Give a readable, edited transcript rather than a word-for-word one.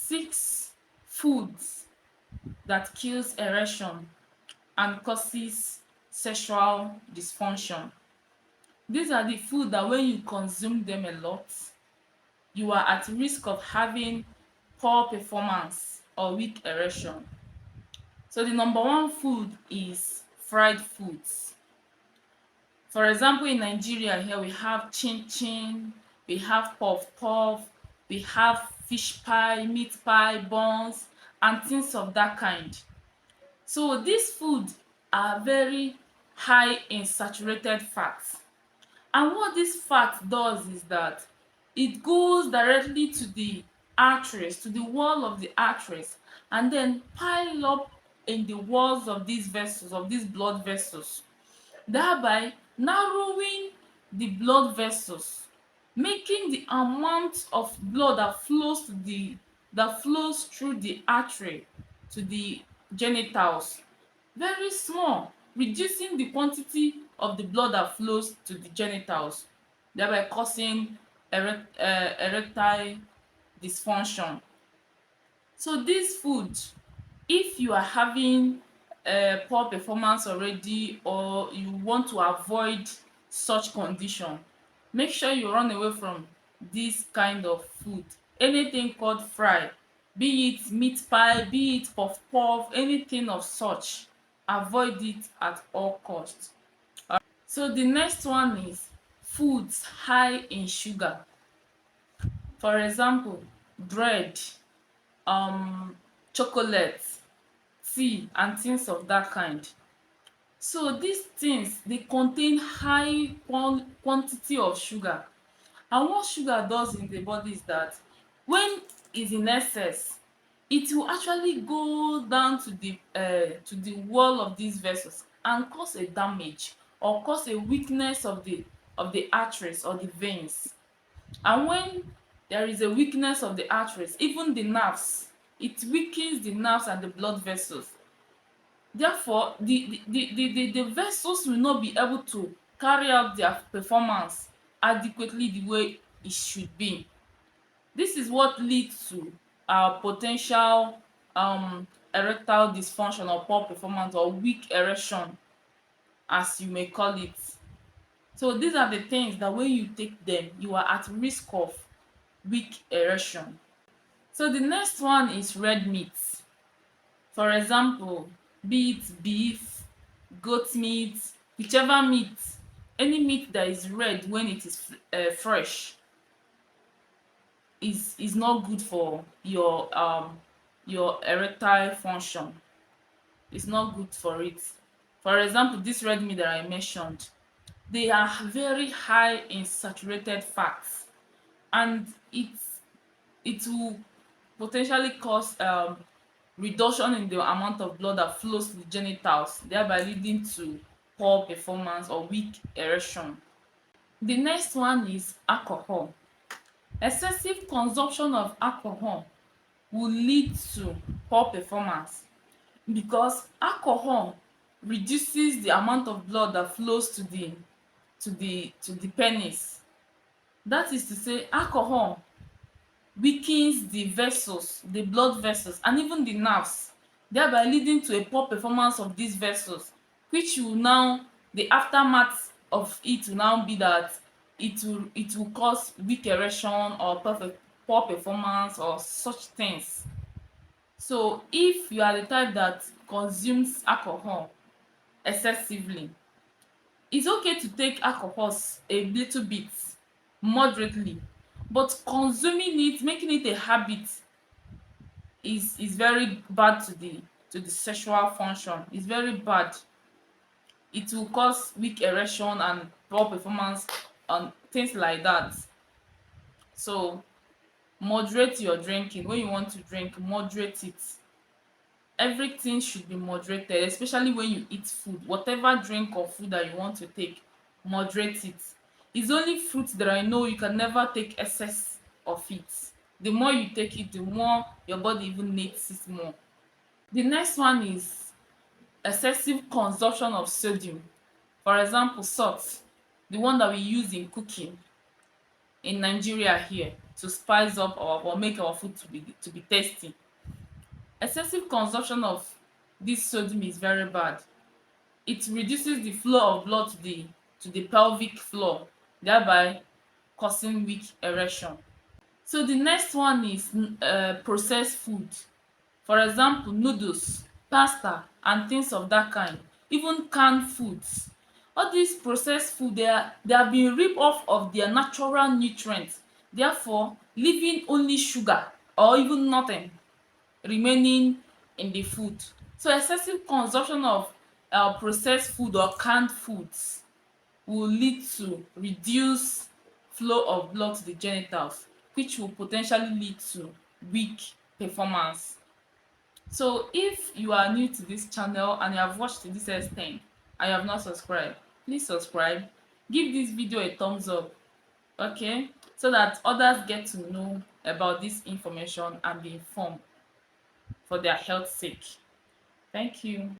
6 foods that kills erection and causes sexual dysfunction. These are the food that when you consume them a lot, you are at risk of having poor performance or weak erection. So the number one food is fried foods. For example, in Nigeria here we have chin chin, we have puff puff, we have fish pie, meat pie, buns, and things of that kind. So these foods are very high in saturated fats. And what this fat does is that it goes directly to the arteries, to the wall of the arteries, and then pile up in the walls of these vessels, of these blood vessels, thereby narrowing the blood vessels, making the amount of blood that flows through the artery to the genitals very small, reducing the quantity of the blood that flows to the genitals, thereby causing erectile dysfunction. So this food, if you are having poor performance already or you want to avoid such condition, make sure you run away from this kind of food. Anything called fry, be it meat pie, be it puff puff, anything of such, avoid it at all costs. So the next one is foods high in sugar. For example, bread, um chocolate, tea, and things of that kind. So these things dey contain high quantity of sugar, and what sugar does in the body is that when is in excess, it will actually go down to the wall of these vessels and cause a damage or cause a weakness of the arteries or the veins. And when there is a weakness of the arteries, even the nerves, it weakens the nerves and the blood vessels. Therefore, the vessels will not be able to carry out their performance adequately the way it should be. This is what leads to po ten tial erectile dysfunction or poor performance or weak erection, as you may call it. So these are the things that when you take them, you are at risk of weak erection. So the next one is red meat. For example, be it beef, goat meat, whichever meat, any meat that is red when it is fresh is not good for your erectile function. It's not good for it. For example, this red meat that I mentioned, they are very high in saturated fats, and it will potentially cause reduction in the amount of blood that flows to the genitals, thereby leading to poor performance or weak erection. The next one is alcohol. Excessive consumption of alcohol will lead to poor performance because alcohol reduces the amount of blood that flows to the penis. That is to say, alcohol weakens the vessels, the blood vessels, and even the nerves, thereby leading to a poor performance of these vessels, which will now, the aftermath of it will now be that it will cause weak erection or poor performance or such things. So if you are the type that consumes alcohol excessively, it's okay to take alcohols a little bit, moderately, but consuming it, making it a habit, is very bad to the sexual function. It's very bad. It will cause weak erection and poor performance and things like that. So moderate your drinking. When you want to drink, moderate it. Everything should be moderated, especially when you eat food. Whatever drink or food that you want to take, moderate it. It's only fruit that I know you can never take excess of it. The more you take it, the more your body even needs it more. The next one is excessive consumption of sodium. For example, salt, the one that we use in cooking in Nigeria here. to spice up or make our food to be tasty. Excessive consumption of this sodium is very bad. It reduces the flow of blood to the pelvic floor, thereby causing weak erection. So the next one is processed food. For example, noodles, pasta and things of that kind, even canned foods. All these processed food, they are being ripped off of their natural nutrients, therefore leaving only sugar or even nothing remaining in the food. So excessive consumption of processed food or canned foods will lead to reduced flow of blood to the genitals, which will potentially lead to weak performance. So if you are new to this channel and you have watched to this extent and you have not subscribed, please subscribe. Give this video a thumbs up, okay, so that others get to know about this information and be informed for their health sake. Thank you.